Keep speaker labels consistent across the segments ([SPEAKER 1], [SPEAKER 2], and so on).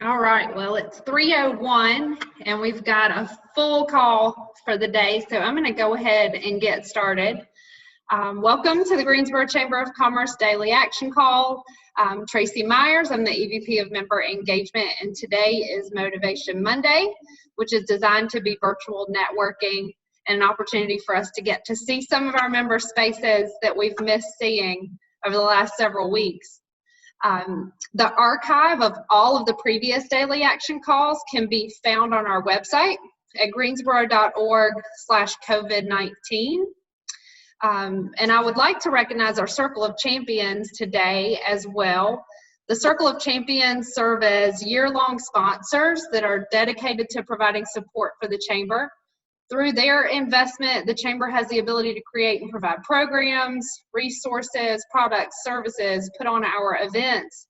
[SPEAKER 1] All right, well, it's 3:01 and we've got a full call for the day, so I'm going to go ahead and get started. Welcome to the Greensboro Chamber of Commerce Daily Action Call. I'm Tracy Myers, I'm the EVP of Member Engagement, and today is Motivation Monday, which is designed to be virtual networking and an opportunity for us to get to see some of our member spaces that we've missed seeing over the last several weeks. The archive of all of the previous daily action calls can be found on our website at greensboro.org/COVID-19. And I would like to recognize our Circle of Champions today as well. The Circle of Champions serve as year-long sponsors that are dedicated to providing support for the Chamber. Through their investment, the Chamber has the ability to create and provide programs, resources, products, services, put on our events.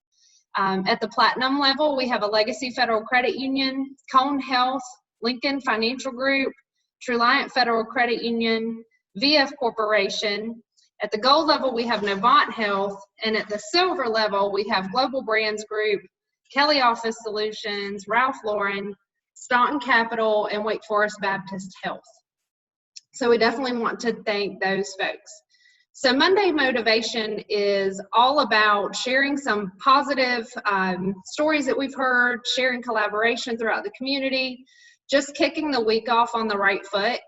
[SPEAKER 1] At the Platinum level, we have a Legacy Federal Credit Union, Cone Health, Lincoln Financial Group, Truliant Federal Credit Union, VF Corporation. At the Gold level, we have Novant Health, and at the Silver level, we have Global Brands Group, Kelly Office Solutions, Ralph Lauren, Staunton Capital, and Wake Forest Baptist Health. So we definitely want to thank those folks. So Monday Motivation is all about sharing some positive stories that we've heard, sharing collaboration throughout the community, just kicking the week off on the right foot.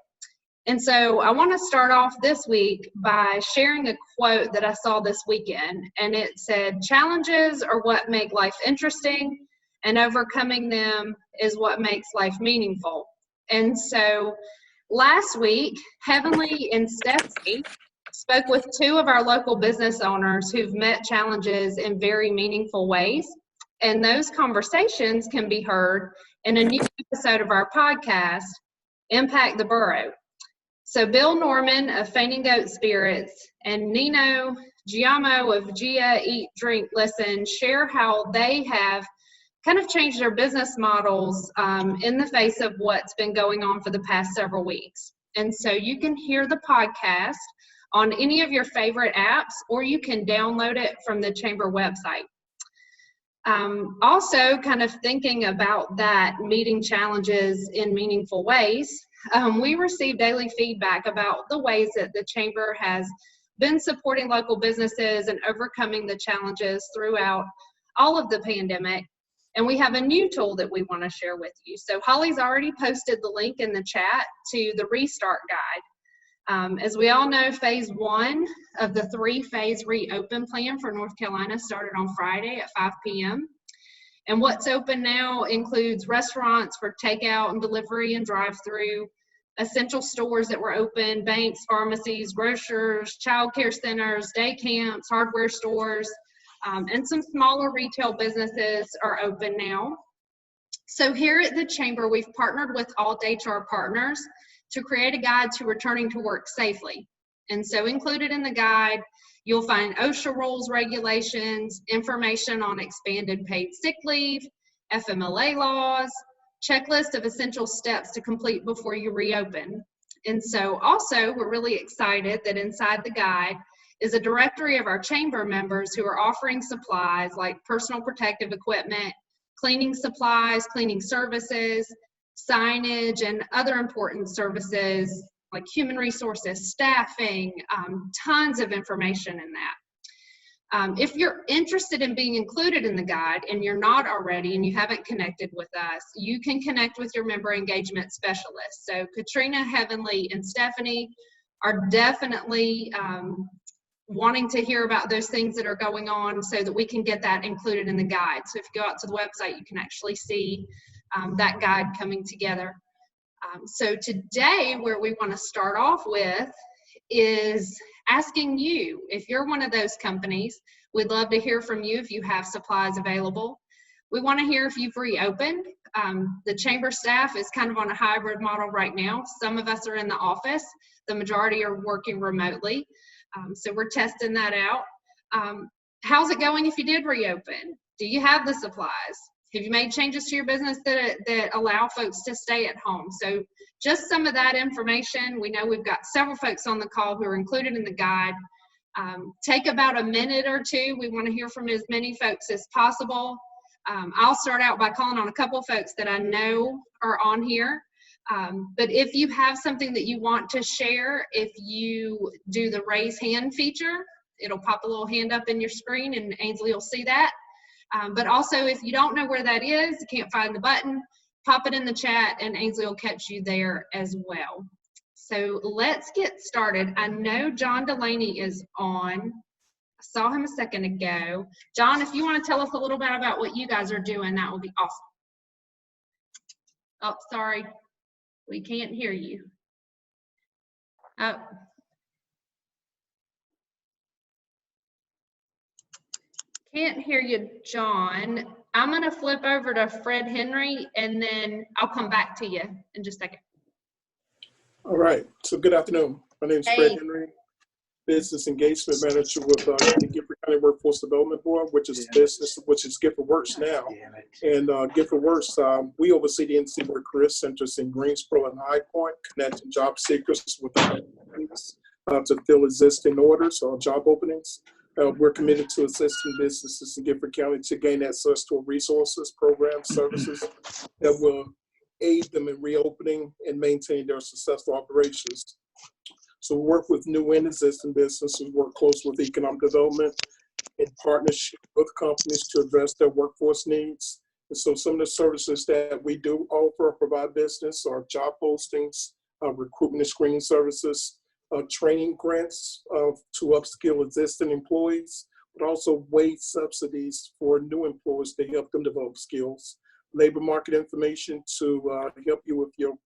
[SPEAKER 1] And so I want to start off this week by sharing a quote that I saw this weekend, and it said, "Challenges are what make life interesting, and overcoming them is what makes life meaningful." And so last week, Heavenly and Stephanie spoke with two of our local business owners who've met challenges in very meaningful ways. And those conversations can be heard in a new episode of our podcast, Impact the Borough. So Bill Norman of Fainting Goat Spirits and Nino Giamo of Gia Eat Drink Listen share how they have kind of changed their business models in the face of what's been going on for the past several weeks. And so you can hear the podcast on any of your favorite apps, or you can download it from the Chamber website. Also, kind of thinking about that, meeting challenges in meaningful ways, we receive daily feedback about the ways that the Chamber has been supporting local businesses and overcoming the challenges throughout all of the pandemic. And we have a new tool that we want to share with you. So Holly's already posted the link in the chat to the Restart Guide. As we all know, phase 1 of the 3-phase reopen plan for North Carolina started on Friday at 5 p.m. And what's open now includes restaurants for takeout and delivery and drive-through, essential stores that were open, banks, pharmacies, grocers, child care centers, day camps, hardware stores, and some smaller retail businesses are open now. So here at the Chamber, we've partnered with Alt HR Partners to create a guide to returning to work safely. And so included in the guide, you'll find OSHA rules, regulations, information on expanded paid sick leave, FMLA laws, checklist of essential steps to complete before you reopen. And so also, we're really excited that inside the guide is a directory of our Chamber members who are offering supplies like personal protective equipment, cleaning supplies, cleaning services, signage, and other important services like human resources, staffing, tons of information in that. If you're interested in being included in the guide and you're not already and you haven't connected with us, you can connect with your member engagement specialist. So Katrina, Heavenly, and Stephanie are definitely wanting to hear about those things that are going on so that we can get that included in the guide. So if you go out to the website, you can actually see that guide coming together. So today, where we want to start off with is asking you, if you're one of those companies, we'd love to hear from you if you have supplies available. We want to hear if you've reopened. The Chamber staff is kind of on a hybrid model right now. Some of us are in the office. The majority are working remotely. So we're testing that out. How's it going if you did reopen? Do you have the supplies? Have you made changes to your business that allow folks to stay at home? So just some of that information. We know we've got several folks on the call who are included in the guide. Take about a minute or two. We want to hear from as many folks as possible. I'll start out by calling on a couple of folks that I know are on here. But if you have something that you want to share, if you do the raise hand feature, it'll pop a little hand up in your screen and Ainsley will see that. But also, if you don't know where that is, you can't find the button, pop it in the chat and Ainsley will catch you there as well. So let's get started. I know John Delaney is on. I saw him a second ago. John, if you want to tell us a little bit about what you guys are doing, that would be awesome. Oh, sorry. We can't hear you. Oh. Can't hear you, John. I'm going to flip over to Fred Henry, and then I'll come back to you in just a second.
[SPEAKER 2] All right. So good afternoon. My name is Fred Henry, Business Engagement Manager with the Gifford County Workforce Development Board, which is Gifford Works now. And Gifford Works, we oversee the NC Work Career Centers in Greensboro and High Point, connecting job seekers with to fill existing orders or job openings. We're committed to assisting businesses in Gifford County to gain access to resources, programs, services that will aid them in reopening and maintaining their successful operations. So we work with new and existing businesses, work close with economic development in partnership with companies to address their workforce needs. And so some of the services that we do offer, provide business, are job postings, recruitment and screening services, training grants to upskill existing employees, but also wage subsidies for new employees to help them develop skills, labor market information to help you with your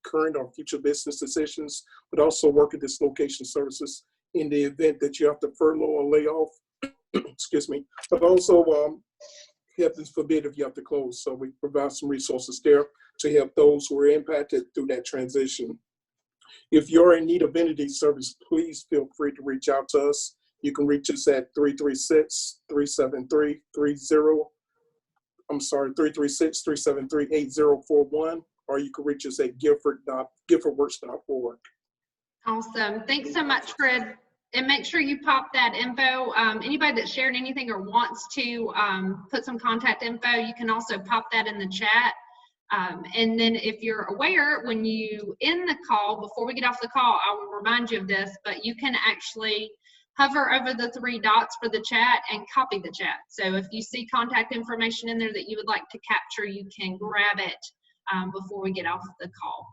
[SPEAKER 2] current or future business decisions, but also work at dislocation services in the event that you have to furlough or lay off, excuse me, but also heaven forbid if you have to close. So we provide some resources there to help those who are impacted through that transition. If you're in need of entity service, please feel free to reach out to us. You can reach us at 336-373-8041, or you can reach us at giffordworks.org.
[SPEAKER 1] Awesome. Thanks so much, Fred. And make sure you pop that info. Anybody that shared anything or wants to put some contact info, you can also pop that in the chat. And then if you're aware, when you end the call, before we get off the call, I will remind you of this, but you can actually hover over the three dots for the chat and copy the chat. So if you see contact information in there that you would like to capture, you can grab it before we get off the call.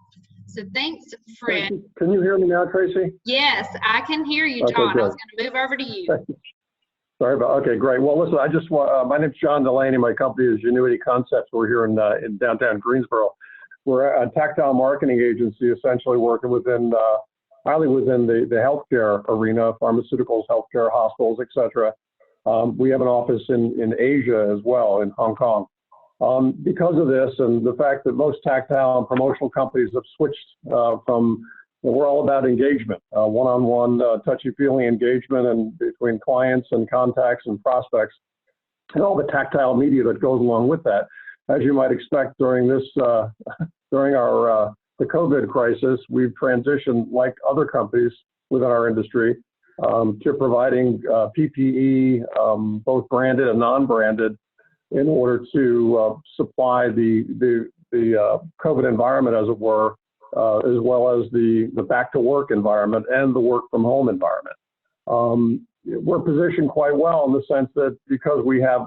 [SPEAKER 1] So thanks, Fred.
[SPEAKER 3] Can you hear me now, Tracy?
[SPEAKER 1] Yes, I can hear you, John. Okay, I was going to move over to you.
[SPEAKER 3] Sorry about, okay, great. Well, listen, I just want, my name's John Delaney. My company is Unity Concepts. We're here in downtown Greensboro. We're a tactile marketing agency, essentially working within, highly within the healthcare arena, pharmaceuticals, healthcare, hospitals, et cetera. We have an office in Asia as well, in Hong Kong. Because of this and the fact that most tactile and promotional companies have switched from, we're all about engagement, one-on-one, touchy-feely engagement and between clients and contacts and prospects, and all the tactile media that goes along with that. As you might expect during this, during our the COVID crisis, we've transitioned, like other companies within our industry, to providing PPE, both branded and non-branded, in order to supply the COVID environment, as it were, as well as the back to work environment and the work from home environment. We're positioned quite well in the sense that because we have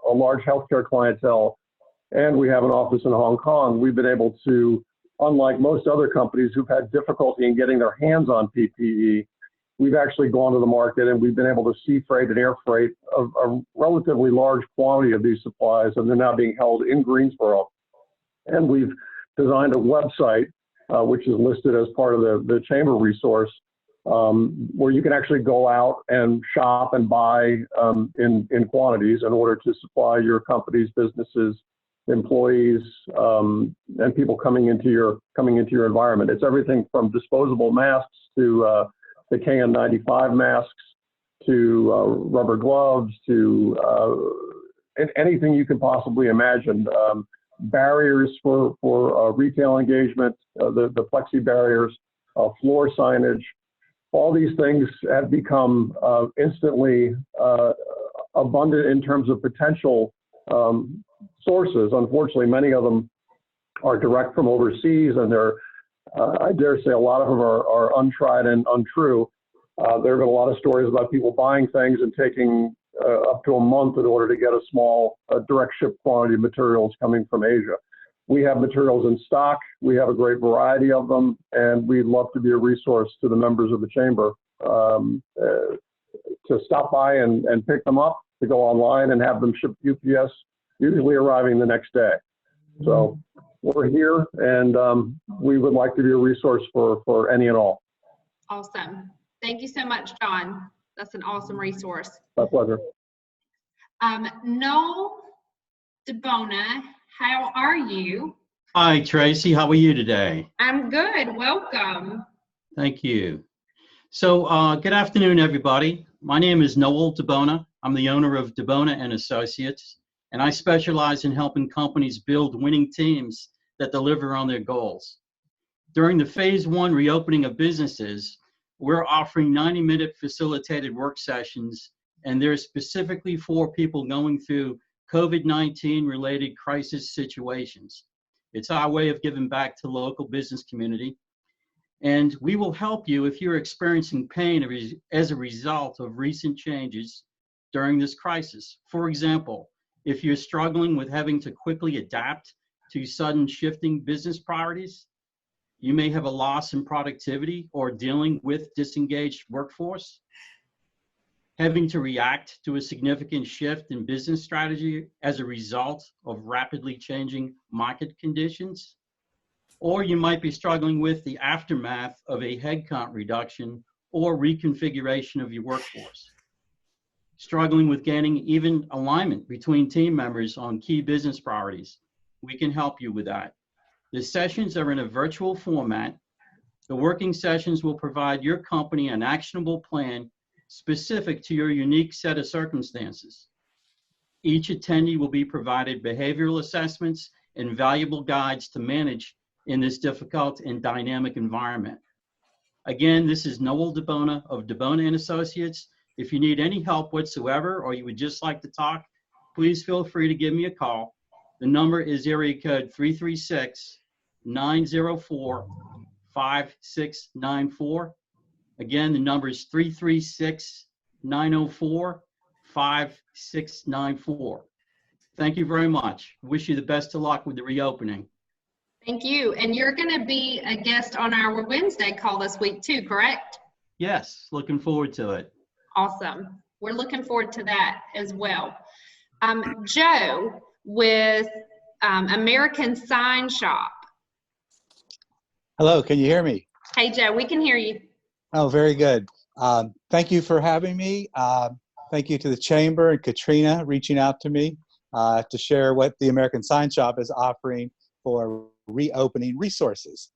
[SPEAKER 3] a large healthcare clientele and we have an office in Hong Kong, we've been able to, unlike most other companies who've had difficulty in getting their hands on PPE, we've actually gone to the market and we've been able to sea freight and air freight a relatively large quantity of these supplies, and they're now being held in Greensboro. And we've designed a website, which is listed as part of the chamber resource, where you can actually go out and shop and buy in quantities in order to supply your company's businesses, employees, and people coming into your environment. It's everything from disposable masks to the KN95 masks to rubber gloves to anything you can possibly imagine. Barriers for retail engagement, the plexi barriers, floor signage. All these things have become instantly abundant in terms of potential sources. Unfortunately, many of them are direct from overseas, and they're, I dare say, a lot of them are untried and untrue. There have been a lot of stories about people buying things and taking up to a month in order to get a small direct ship quantity of materials coming from Asia. We have materials in stock. We have a great variety of them, and we'd love to be a resource to the members of the Chamber to stop by and pick them up, to go online and have them shipped UPS, usually arriving the next day. So we're here, and we would like to be a resource for any and all.
[SPEAKER 1] Awesome. Thank you so much, John. That's an awesome resource.
[SPEAKER 3] My pleasure.
[SPEAKER 1] Noel DeBona, how are you?
[SPEAKER 4] Hi, Tracy. How are you today?
[SPEAKER 1] I'm good. Welcome.
[SPEAKER 4] Thank you. So good afternoon, everybody. My name is Noel DeBona. I'm the owner of DeBona and Associates, and I specialize in helping companies build winning teams that deliver on their goals. During the phase 1 reopening of businesses, we're offering 90-minute facilitated work sessions, and they're specifically for people going through COVID-19 related crisis situations. It's our way of giving back to the local business community. And we will help you if you're experiencing pain as a result of recent changes during this crisis. For example, if you're struggling with having to quickly adapt to sudden shifting business priorities, you may have a loss in productivity or dealing with disengaged workforce, having to react to a significant shift in business strategy as a result of rapidly changing market conditions, or you might be struggling with the aftermath of a headcount reduction or reconfiguration of your workforce, struggling with gaining even alignment between team members on key business priorities. We can help you with that. The sessions are in a virtual format. The working sessions will provide your company an actionable plan specific to your unique set of circumstances. Each attendee will be provided behavioral assessments and valuable guides to manage in this difficult and dynamic environment. Again, this is Noel DeBona of DeBona and Associates. If you need any help whatsoever, or you would just like to talk, please feel free to give me a call. The number is area code 336-904-5694. Again, the number is 336-904-5694. Thank you very much. Wish you the best of luck with the reopening.
[SPEAKER 1] Thank you. And you're going to be a guest on our Wednesday call this week too, correct?
[SPEAKER 4] Yes, looking forward to it.
[SPEAKER 1] Awesome. We're looking forward to that as well. Joe with American Sign Shop.
[SPEAKER 5] Hello, can you hear me?
[SPEAKER 1] Hey, Joe, we can hear you.
[SPEAKER 5] Oh, very good. Thank you for having me. Thank you to the Chamber and Katrina reaching out to me to share what the American Sign Shop is offering for reopening resources.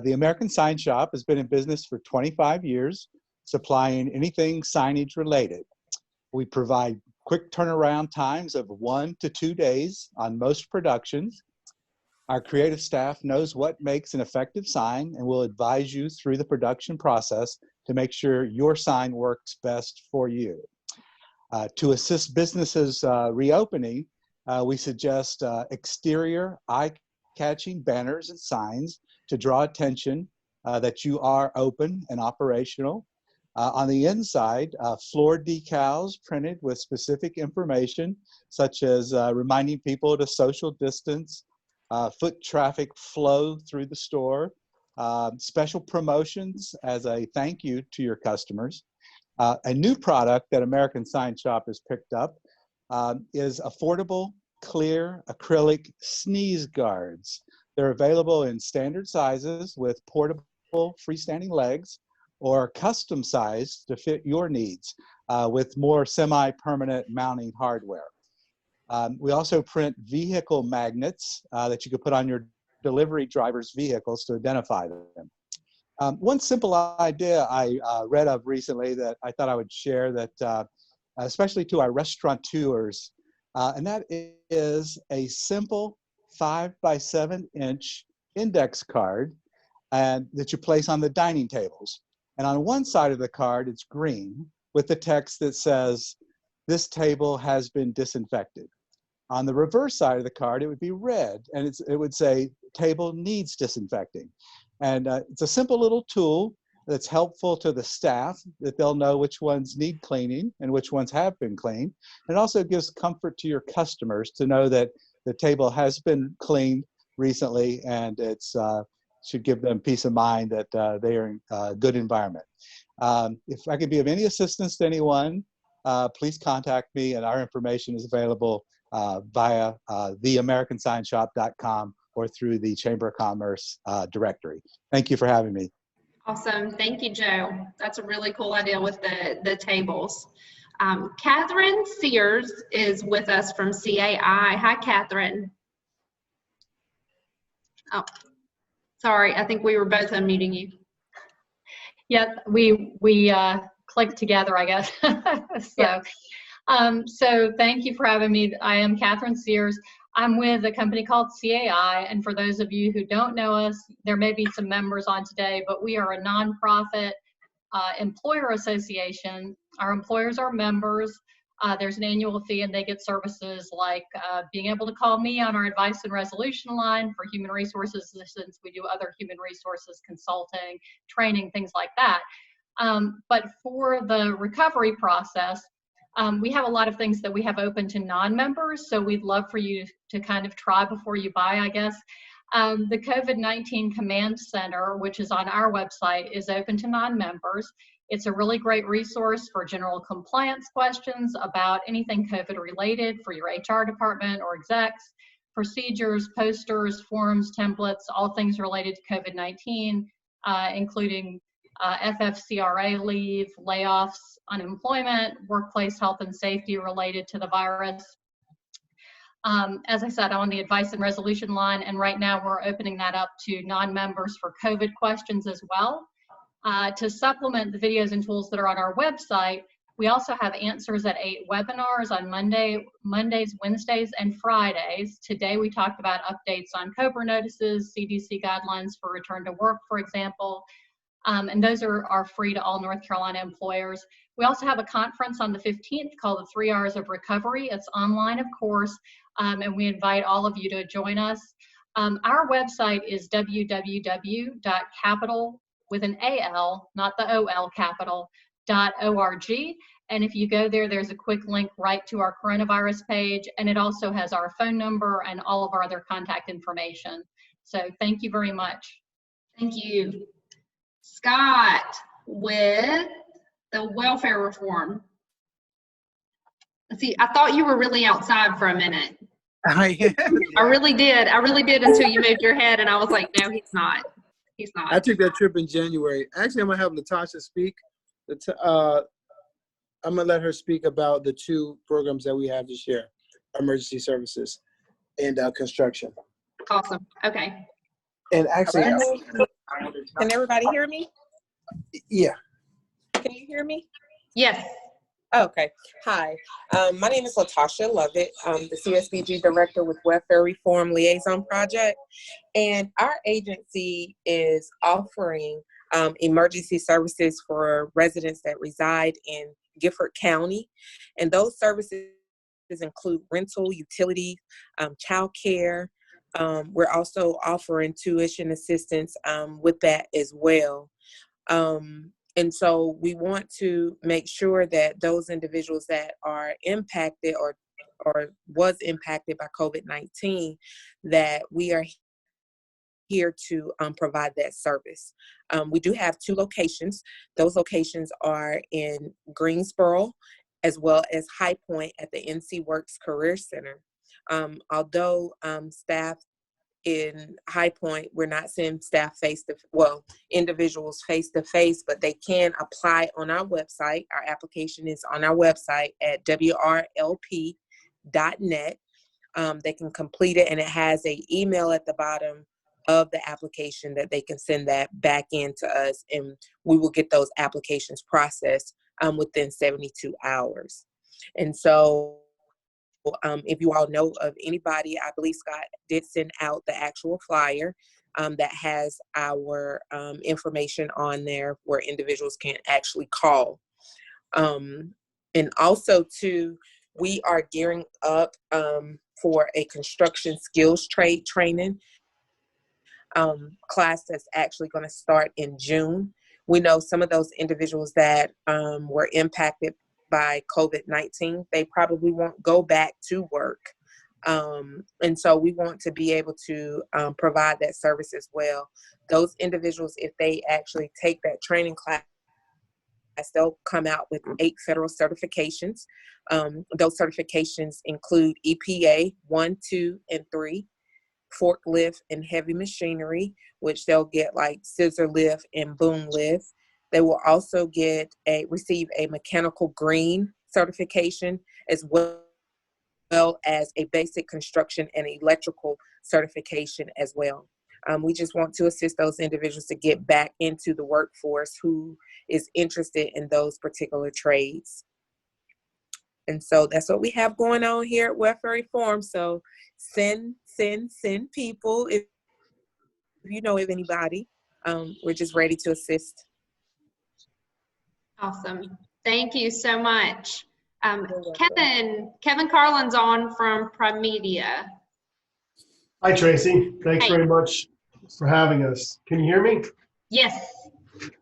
[SPEAKER 5] The American Sign Shop has been in business for 25 years, supplying anything signage related. We provide quick turnaround times of 1 to 2 days on most productions. Our creative staff knows what makes an effective sign and will advise you through the production process to make sure your sign works best for you. To assist businesses reopening, we suggest exterior eye-catching banners and signs to draw attention that you are open and operational. On the inside, floor decals printed with specific information, such as reminding people to social distance, foot traffic flow through the store, special promotions as a thank you to your customers. A new product that American Sign Shop has picked up is affordable, clear acrylic sneeze guards. They're available in standard sizes with portable freestanding legs, or custom sized to fit your needs with more semi-permanent mounting hardware. We also print vehicle magnets that you can put on your delivery drivers' vehicles to identify them. One simple idea I read of recently that I thought I would share, that especially to our restaurateurs, and that is a simple 5x7-inch index card that you place on the dining tables. And on one side of the card, it's green with the text that says, "This table has been disinfected." On the reverse side of the card, it would be red, and it would say, table needs disinfecting. And it's a simple little tool that's helpful to the staff, that they'll know which ones need cleaning and which ones have been cleaned. It also gives comfort to your customers to know that the table has been cleaned recently, and it's should give them peace of mind that they are in a good environment. If I could be of any assistance to anyone, please contact me, and our information is available via theamericansignshop.com or through the Chamber of Commerce directory. Thank you for having me.
[SPEAKER 1] Awesome. Thank you, Joe. That's a really cool idea with the tables. Catherine Sears is with us from CAI. Hi, Catherine. Oh, sorry. I think we were both unmuting you.
[SPEAKER 6] Yep, we clicked together, I guess. So thank you for having me. I am Catherine Sears. I'm with a company called CAI, and for those of you who don't know us, there may be some members on today, but we are a nonprofit employer association. Our employers are members. There's an annual fee, and they get services like being able to call me on our advice and resolution line for human resources assistance. We do other human resources consulting, training, things like that. But for the recovery process, we have a lot of things that we have open to non-members, so we'd love for you to kind of try before you buy, I guess. The COVID-19 Command Center, which is on our website, is open to non-members. It's a really great resource for general compliance questions about anything COVID related for your HR department or execs, procedures, posters, forms, templates, all things related to COVID-19, including FFCRA leave, layoffs, unemployment, workplace health and safety related to the virus. As I said, I'm on the advice and resolution line, and right now we're opening that up to non-members for COVID questions as well. To supplement the videos and tools that are on our website, we also have Answers at 8 webinars on Mondays, Wednesdays, and Fridays. Today we talked about updates on COBRA notices, CDC guidelines for return to work, for example, and those are free to all North Carolina employers. We also have a conference on the 15th called the 3 Hours of Recovery. It's online, of course, and we invite all of you to join us. Our website is www.capital with an AL, not the OL, capital.org. And if you go there, there's a quick link right to our coronavirus page, and it also has our phone number and all of our other contact information. So thank you very much.
[SPEAKER 1] Thank you. Scott with the welfare reform. Let's see, I thought you were really outside for a minute.
[SPEAKER 7] I am.
[SPEAKER 1] I really did until you moved your head, and I was like, no, he's not. He's not.
[SPEAKER 7] I took that trip in January. Actually, I'm going to have Latasha speak. I'm going to let her speak about the 2 programs that we have this year, emergency services and construction.
[SPEAKER 1] Awesome. Okay.
[SPEAKER 7] And actually,
[SPEAKER 8] can everybody hear me?
[SPEAKER 7] Yeah.
[SPEAKER 8] Can you hear me?
[SPEAKER 1] Yes.
[SPEAKER 8] Okay. Hi. My name is Latasha Lovett. I'm the CSBG Director with Welfare Reform Liaison Project. And our agency is offering emergency services for residents that reside in Gifford County. And those services include rental, utility, child care. We're also offering tuition assistance with that as well. And so we want to make sure that those individuals that are impacted or was impacted by COVID-19, that we are here to provide that service. We do have 2 locations. Those locations are in Greensboro as well as High Point at the NC Works Career Center. Although staff in High Point, we're not seeing staff individuals face to face, but they can apply on our website. Our application is on our website at wrlp.net. They can complete it, and it has an email at the bottom of the application that they can send that back in to us, and we will get those applications processed within 72 hours. And so if you all know of anybody, I believe Scott did send out the actual flyer that has our information on there where individuals can actually call. And also, too, we are gearing up for a construction skills trade training class that's actually going to start in June. We know some of those individuals that were impacted by COVID-19, they probably won't go back to work. And so we want to be able to provide that service as well. Those individuals, if they actually take that training class, they'll come out with 8 federal certifications. Those certifications include EPA 1, 2, and 3, forklift and heavy machinery, which they'll get like scissor lift and boom lift. They will also receive a mechanical green certification, as well as a basic construction and electrical certification as well. We just want to assist those individuals to get back into the workforce who is interested in those particular trades. And so that's what we have going on here at Welfare Reform. So send people if you know of anybody. We're just ready to assist.
[SPEAKER 1] Awesome. Thank you so much. Kevin Carlin's on from Primedia.
[SPEAKER 9] Hi, Tracy. Thanks
[SPEAKER 1] Hey.
[SPEAKER 9] very much for having us. Can you hear me?
[SPEAKER 1] Yes.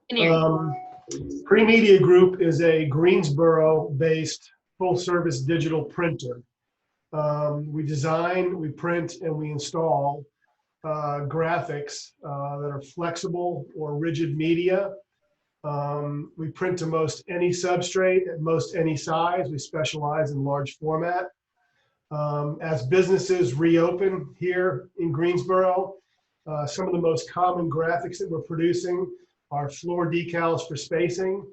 [SPEAKER 1] Can hear you.
[SPEAKER 9] Primedia Group is a Greensboro-based full-service digital printer. We design, we print, and we install graphics that are flexible or rigid media. We print to most any substrate at most any size. We specialize in large format. As businesses reopen here in Greensboro, some of the most common graphics that we're producing are floor decals for spacing.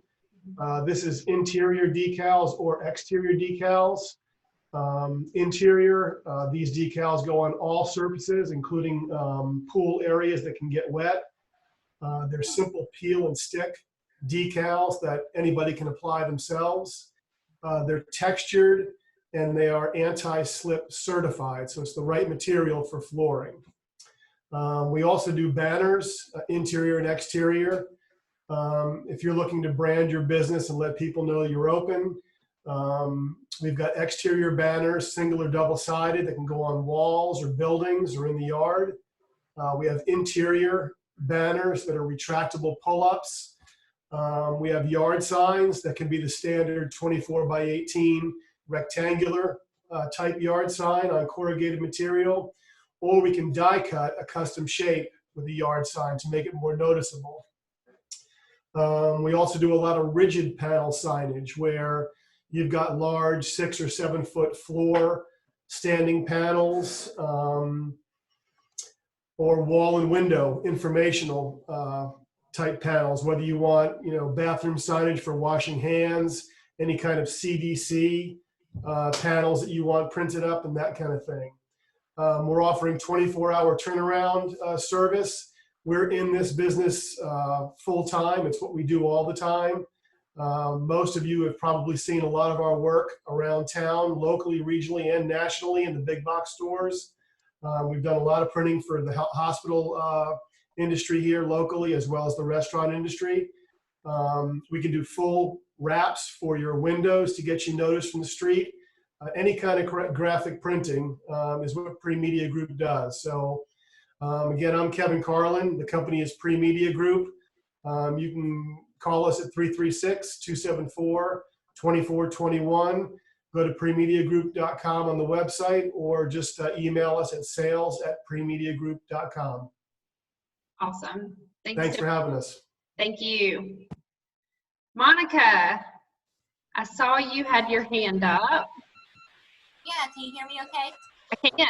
[SPEAKER 9] This is interior decals or exterior decals. Interior, these decals go on all surfaces, including pool areas that can get wet. They're simple peel and stick decals that anybody can apply themselves. They're textured and they are anti-slip certified, so it's the right material for flooring. We also do banners, interior and exterior. If you're looking to brand your business and let people know you're open, we've got exterior banners, single or double-sided, that can go on walls or buildings or in the yard. We have interior banners that are retractable pull-ups. We have yard signs that can be the standard 24 by 18 rectangular type yard sign on corrugated material, or we can die cut a custom shape with a yard sign to make it more noticeable. We also do a lot of rigid panel signage where you've got large 6 or 7 foot floor standing panels, or wall and window informational type panels, whether you want, bathroom signage for washing hands, any kind of CDC panels that you want printed up and that kind of thing. We're offering 24-hour turnaround service. We're in this business full time. It's what we do all the time. Most of you have probably seen a lot of our work around town, locally, regionally, and nationally in the big box stores. We've done a lot of printing for the hospital industry here locally, as well as the restaurant industry. We can do full wraps for your windows to get you noticed from the street. Any kind of graphic printing is what Primedia Group does. So again, I'm Kevin Carlin. The company is Primedia Group. You can call us at 336-274-2421. Go to premediagroup.com on the website, or just email us at sales@premediagroup.com.
[SPEAKER 1] Awesome.
[SPEAKER 9] Thanks for having us.
[SPEAKER 1] Thank you. Monica, I saw you had your hand up.
[SPEAKER 10] Yeah, can you hear me okay?
[SPEAKER 1] I can.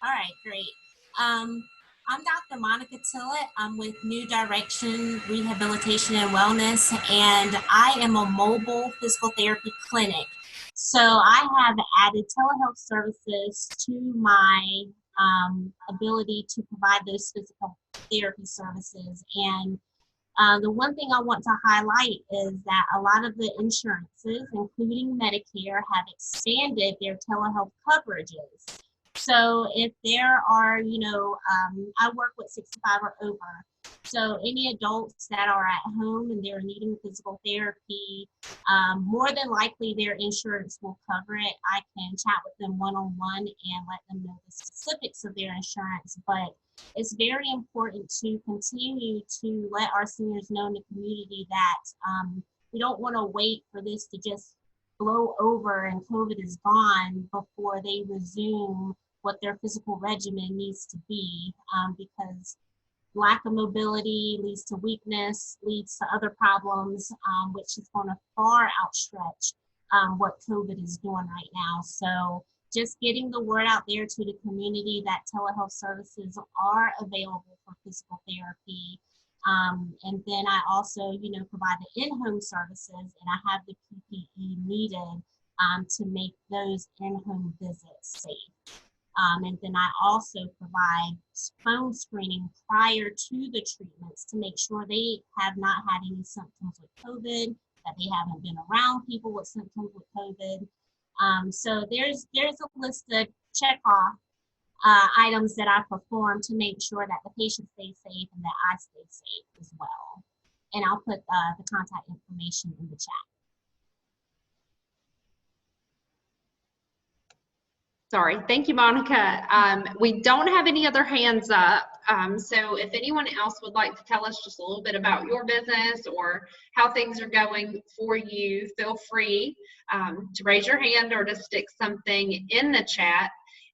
[SPEAKER 10] All right, great. I'm Dr. Monica Tillett. I'm with New Direction Rehabilitation and Wellness, and I am a mobile physical therapy clinic. So I have added telehealth services to my ability to provide those physical therapy services. And the one thing I want to highlight is that a lot of the insurances, including Medicare, have expanded their telehealth coverages. So if there are, I work with 65 or over. So any adults that are at home and they're needing physical therapy, more than likely their insurance will cover it. I can chat with them one-on-one and let them know the specifics of their insurance. But it's very important to continue to let our seniors know in the community that we don't want to wait for this to just blow over and COVID is gone before they resume what their physical regimen needs to be, because lack of mobility leads to weakness, leads to other problems, which is going to far outstretch what COVID is doing right now. So just getting the word out there to the community that telehealth services are available for physical therapy. And then I also, provide the in-home services, and I have the PPE needed to make those in-home visits safe. And then I also provide phone screening prior to the treatments to make sure they have not had any symptoms with COVID, that they haven't been around people with symptoms with COVID. So there's a list of check off items that I perform to make sure that the patient stays safe and that I stay safe as well. And I'll put the contact information in the chat.
[SPEAKER 1] Sorry, thank you, Monica. We don't have any other hands up. So if anyone else would like to tell us just a little bit about your business or how things are going for you, feel free to raise your hand or to stick something in the chat.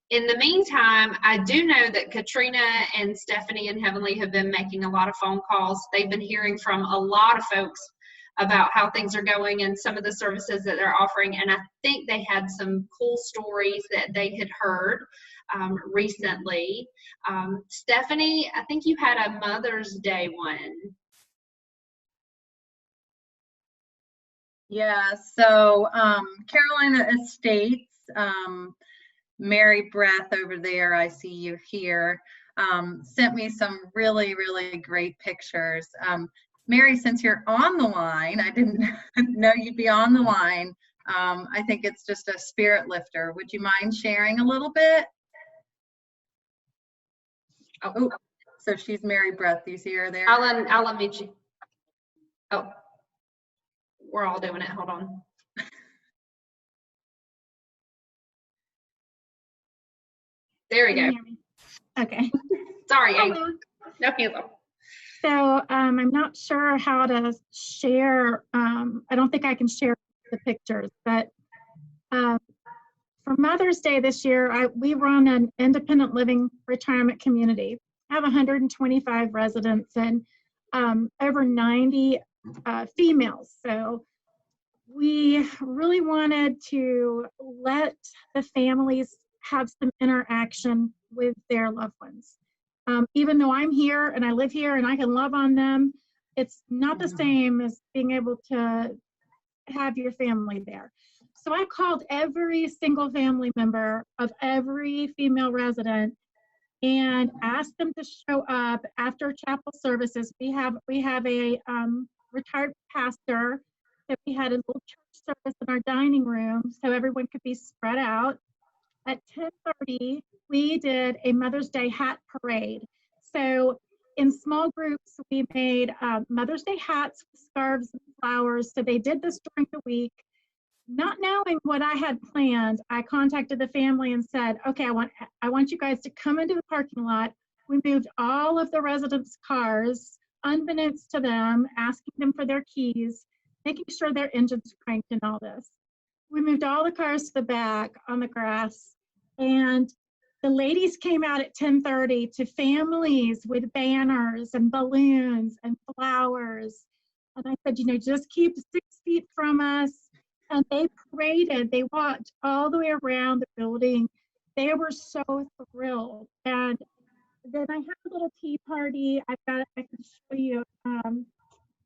[SPEAKER 1] In the meantime, I do know that Katrina and Stephanie and Heavenly have been making a lot of phone calls. They've been hearing from a lot of folks about how things are going and some of the services that they're offering. And I think they had some cool stories that they had heard recently. Stephanie, I think you had a Mother's Day one.
[SPEAKER 11] Yeah, so Carolina Estates, Mary Breath over there, I see you here, sent me some really, really great pictures. Mary, since you're on the line, I didn't know you'd be on the line. I think it's just a spirit lifter. Would you mind sharing a little bit? Oh, so she's Mary Breath. Do you see her there?
[SPEAKER 1] I'll unmute you. Oh, we're all doing it. Hold on. There we go.
[SPEAKER 12] Okay.
[SPEAKER 1] Sorry, no cancel.
[SPEAKER 12] So I'm not sure how to share. I don't think I can share the pictures, but for Mother's Day this year, we run an independent living retirement community. I have 125 residents and over 90 females. So we really wanted to let the families have some interaction with their loved ones. Even though I'm here and I live here and I can love on them, it's not the same as being able to have your family there. So I called every single family member of every female resident and asked them to show up after chapel services. We have a retired pastor, that we had a little church service in our dining room so everyone could be spread out. At 10:30, we did a Mother's Day hat parade. So in small groups, we made Mother's Day hats with scarves and flowers. So they did this during the week. Not knowing what I had planned, I contacted the family and said, okay, I want you guys to come into the parking lot. We moved all of the residents' cars, unbeknownst to them, asking them for their keys, making sure their engines cranked and all this. We moved all the cars to the back on the grass, and the ladies came out at 10:30 to families with banners and balloons and flowers. And I said, just keep 6 feet from us. And they paraded, they walked all the way around the building. They were so thrilled. And then I had a little tea party. I can show you.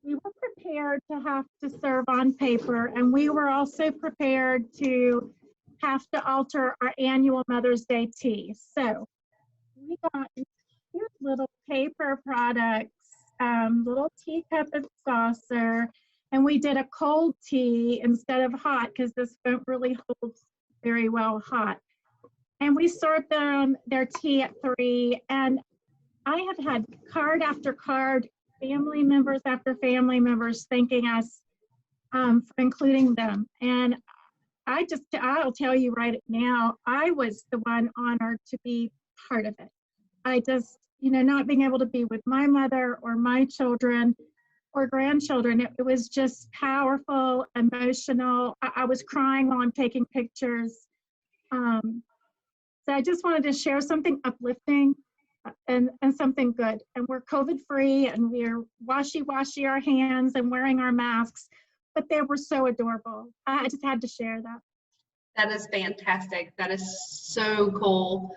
[SPEAKER 12] We were prepared to have to serve on paper, and we were also prepared to have to alter our annual Mother's Day tea. So we got these cute little paper products, little teacup and saucer, and we did a cold tea instead of hot because this won't really hold very well hot. and we served them their tea at 3. And I have had card after card, family members after family members thanking us for including them. And I'll tell you right now, I was the one honored to be part of it. I just, not being able to be with my mother or my children or grandchildren, it was just powerful, emotional. I was crying while I'm taking pictures. So I just wanted to share something uplifting and something good. And we're COVID free and we're washy our hands and wearing our masks, but they were so adorable. I just had to share that.
[SPEAKER 1] That is fantastic. That is so cool.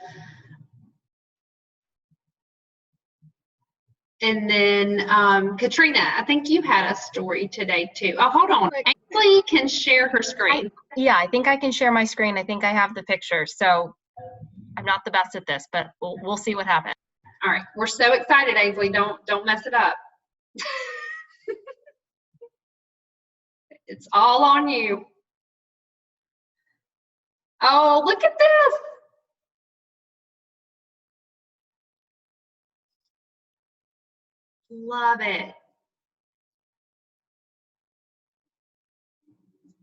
[SPEAKER 1] And then Katrina, I think you had a story today too. Oh, hold on. Ainsley can share her screen.
[SPEAKER 13] I think I can share my screen. I think I have the picture. So I'm not the best at this, but we'll see what happens.
[SPEAKER 1] All right. We're so excited, Ainsley. Don't mess it up. It's all on you. Oh, look at this. Love it.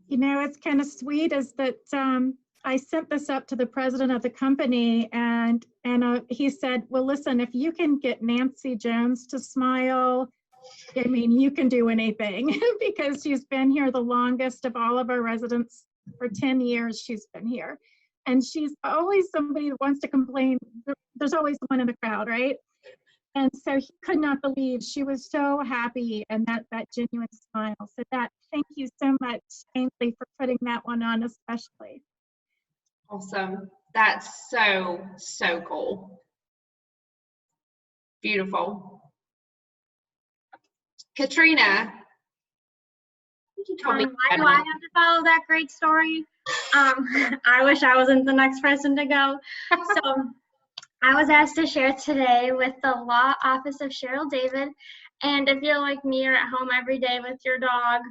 [SPEAKER 12] It's kind of sweet is that I sent this up to the president of the company and he said, well, listen, if you can get Nancy Jones to smile, you can do anything because she's been here the longest of all of our residents. For 10 years, she's been here. And she's always somebody that wants to complain. There's always one in the crowd, right? And so he could not believe she was so happy and that genuine smile. So thank you so much, Ainsley, for putting that one on especially.
[SPEAKER 1] Awesome. That's so cool. Beautiful. Katrina.
[SPEAKER 14] Why do I have to follow that great story? I wish I wasn't the next person to go. So I was asked to share today with the Law Office of Cheryl David. And if you're like me, you're at home every day with your dog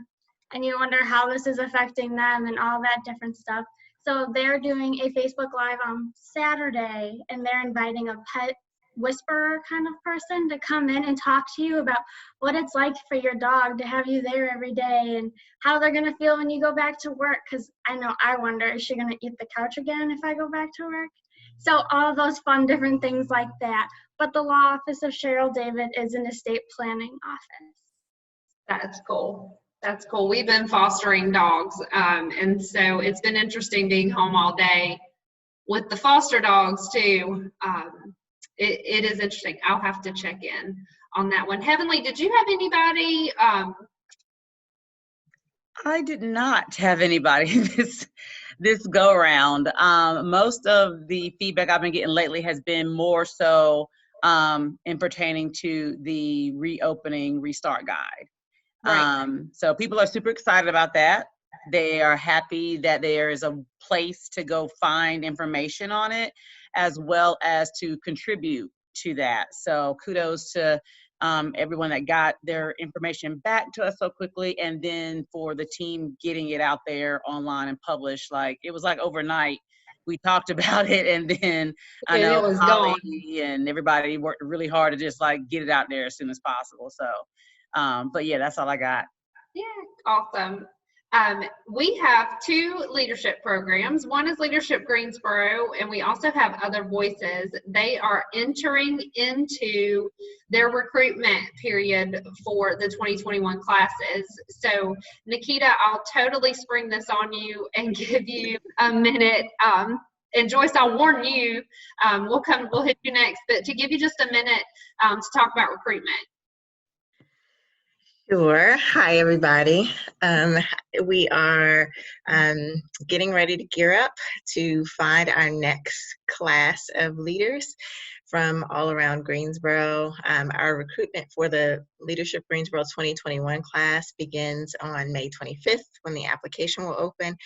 [SPEAKER 14] and you wonder how this is affecting them and all that different stuff. So they're doing a Facebook Live on Saturday and they're inviting a pet whisperer kind of person to come in and talk to you about what it's like for your dog to have you there every day and how they're going to feel when you go back to work. Because I wonder, is she going to eat the couch again if I go back to work? So all of those fun different things like that. But the Law Office of Cheryl David is an estate planning office.
[SPEAKER 1] That's cool. That's cool. We've been fostering dogs. And so it's been interesting being home all day with the foster dogs too. It is interesting. I'll have to check in on that one. Heavenly, did you have anybody?
[SPEAKER 15] I did not have anybody this go around. Most of the feedback I've been getting lately has been more so in pertaining to the reopening restart guide.
[SPEAKER 1] Right.
[SPEAKER 15] So people are super excited about that. They are happy that there is a place to go find information on it, as well as to contribute to that. So kudos to everyone that got their information back to us so quickly, and then for the team getting it out there online and published. Like it was like overnight we talked about it, and then I know
[SPEAKER 1] it was
[SPEAKER 15] Holly
[SPEAKER 1] gone.
[SPEAKER 15] and everybody worked really hard to just like get it out there as soon as possible. So but yeah, that's all I got.
[SPEAKER 1] Yeah, awesome. We have 2 leadership programs. One is Leadership Greensboro, and we also have Other Voices. They are entering into their recruitment period for the 2021 classes. So, Nikita, I'll totally spring this on you and give you a minute. And Joyce, I'll warn you, we'll hit you next, but to give you just a minute to talk about recruitment.
[SPEAKER 16] Sure. Hi, everybody. We are getting ready to gear up to find our next class of leaders from all around Greensboro. Our recruitment for the Leadership Greensboro 2021 class begins on May 25th when the application will open,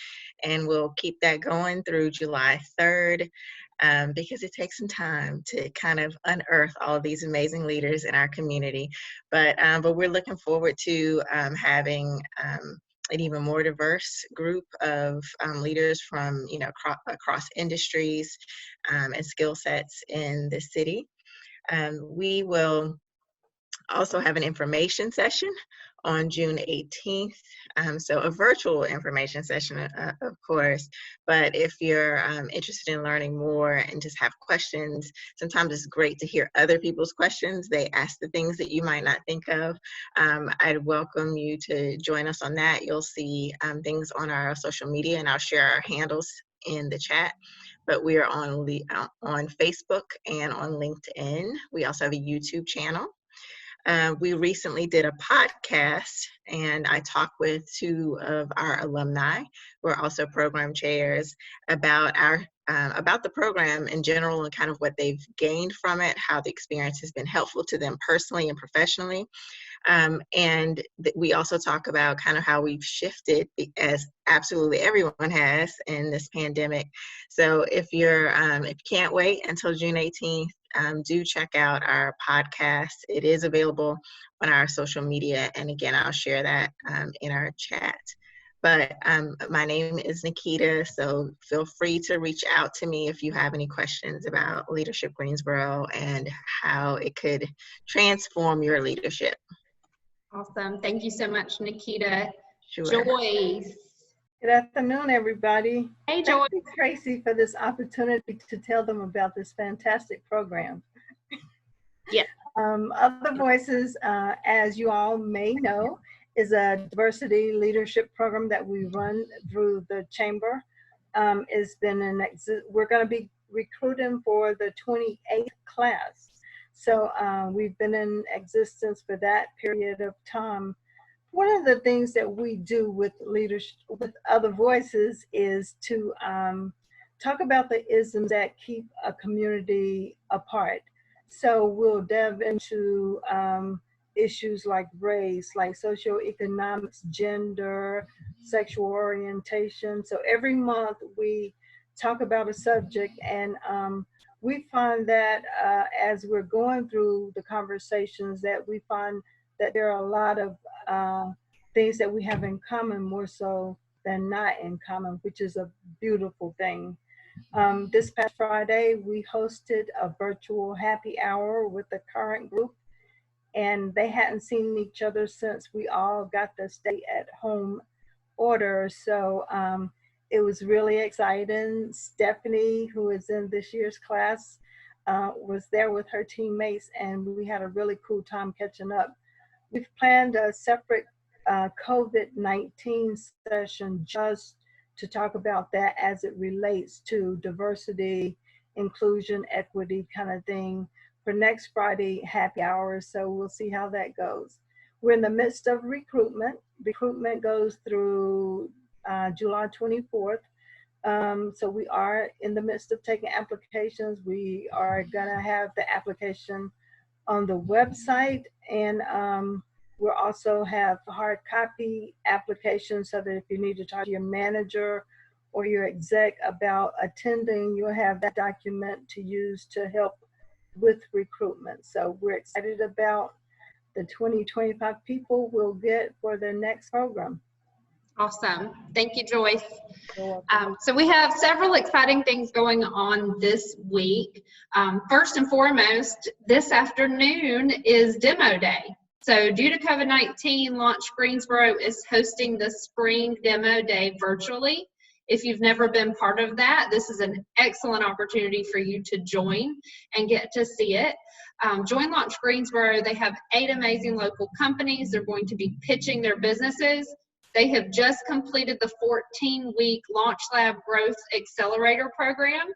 [SPEAKER 16] and we'll keep that going through July 3rd. Because it takes some time to kind of unearth all of these amazing leaders in our community. But we're looking forward to having an even more diverse group of leaders from, you know, across industries and skill sets in the city. We will also have an information session on June 18th. So a virtual information session, of course, but if you're interested in learning more and just have questions, sometimes it's great to hear other people's questions. They ask the things that you might not think of. I'd welcome you to join us on that. You'll see things on our social media, and I'll share our handles in the chat. But we are on Facebook and on LinkedIn. We also have a YouTube channel. We recently did a podcast, and I talked with two of our alumni, who are also program chairs, about the program in general and kind of what they've gained from it, how the experience has been helpful to them personally and professionally. And we also talk about kind of how we've shifted, as absolutely everyone has in this pandemic. So if you can't wait until June 18th, do check out our podcast. It is available on our social media. And again, I'll share that in our chat. But my name is Nikita, so feel free to reach out to me if you have any questions about Leadership Greensboro and how it could transform your leadership.
[SPEAKER 1] Awesome. Thank you so much, Nikita.
[SPEAKER 16] Sure.
[SPEAKER 1] Joyce.
[SPEAKER 17] Good afternoon, everybody.
[SPEAKER 1] Hey, Joyce.
[SPEAKER 17] Thank you, Tracy, for this opportunity to tell them about this fantastic program.
[SPEAKER 1] Yeah.
[SPEAKER 17] Other Voices, as you all may know, is a diversity leadership program that we run through the chamber. It's been we're going to be recruiting for the 28th class. So we've been in existence for that period of time. One of the things that we do with leadership, with Other Voices, is to talk about the isms that keep a community apart. So we'll delve into issues like race, like socioeconomics, gender, sexual orientation. So every month we talk about a subject, and we find that as we're going through the conversations, that we find that there are a lot of things that we have in common, more so than not in common, which is a beautiful thing. This past Friday, we hosted a virtual happy hour with the current group, and they hadn't seen each other since we all got the stay-at-home order. So it was really exciting. Stephanie, who is in this year's class, was there with her teammates, and we had a really cool time catching up. We've planned a separate COVID-19 session just to talk about that as it relates to diversity, inclusion, equity kind of thing for next Friday happy hour. So we'll see how that goes. We're in the midst of recruitment. Recruitment goes through July 24th. So we are in the midst of taking applications. We are gonna have the application on the website, and we'll also have hard copy applications so that if you need to talk to your manager or your exec about attending, you'll have that document to use to help with recruitment. So we're excited about the 20-25 people we'll get for the next program.
[SPEAKER 1] Awesome. Thank you, Joyce. So we have several exciting things going on this week. First and foremost, this afternoon is Demo Day. So due to COVID-19, Launch Greensboro is hosting the Spring Demo Day virtually. If you've never been part of that, this is an excellent opportunity for you to join and get to see it. Join Launch Greensboro. They have 8 amazing local companies. They're going to be pitching their businesses. They have just completed the 14-week Launch Lab Growth Accelerator program,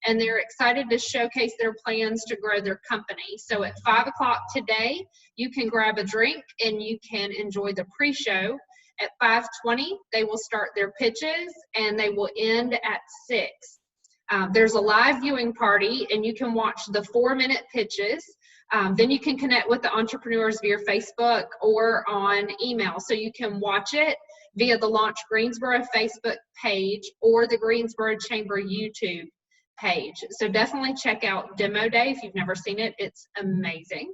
[SPEAKER 1] and they're excited to showcase their plans to grow their company. So at 5 o'clock today, you can grab a drink and you can enjoy the pre-show. At 5:20, they will start their pitches, and they will end at 6. There's a live viewing party, and you can watch the 4-minute pitches. Then you can connect with the entrepreneurs via Facebook or on email. So you can watch it via the Launch Greensboro Facebook page or the Greensboro Chamber YouTube page. So definitely check out Demo Day if you've never seen it. It's amazing.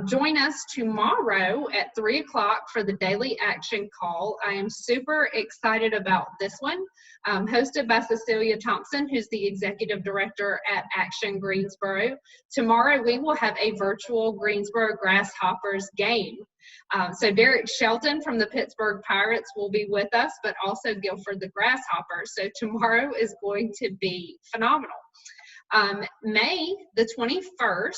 [SPEAKER 1] Join us tomorrow at 3 o'clock for the daily action call. I am super excited about this one, hosted by Cecilia Thompson, who's the Executive Director at Action Greensboro. Tomorrow we will have a virtual Greensboro Grasshoppers game. So Derek Shelton from the Pittsburgh Pirates will be with us, but also Guilford the Grasshoppers. So tomorrow is going to be phenomenal. May the 21st,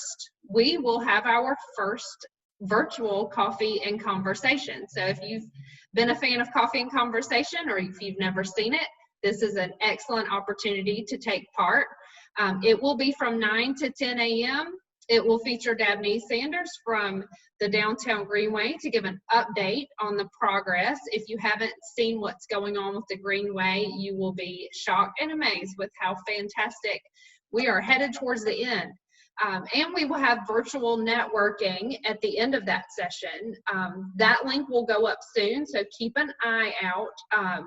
[SPEAKER 1] we will have our first virtual coffee and conversation. So if you've been a fan of Coffee and Conversation, or if you've never seen it, this is an excellent opportunity to take part. It will be from 9 to 10 a.m. It will feature Dabney Sanders from the Downtown Greenway to give an update on the progress. If you haven't seen what's going on with the Greenway, you will be shocked and amazed with how fantastic we are headed towards the end. And we will have virtual networking at the end of that session. That link will go up soon, so keep an eye out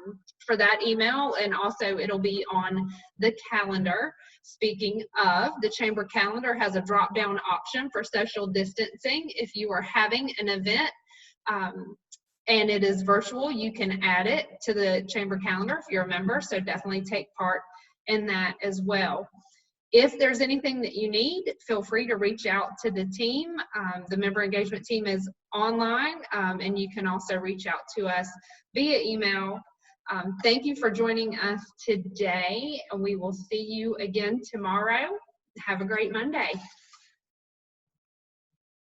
[SPEAKER 1] for that email, and also it'll be on the calendar. Speaking of, the Chamber calendar has a drop-down option for social distancing. If you are having an event and it is virtual, you can add it to the Chamber calendar if you're a member, so definitely take part in that as well. If there's anything that you need, feel free to reach out to the team. The member engagement team is online, and you can also reach out to us via email. Thank you for joining us today, and we will see you again tomorrow. Have a great Monday.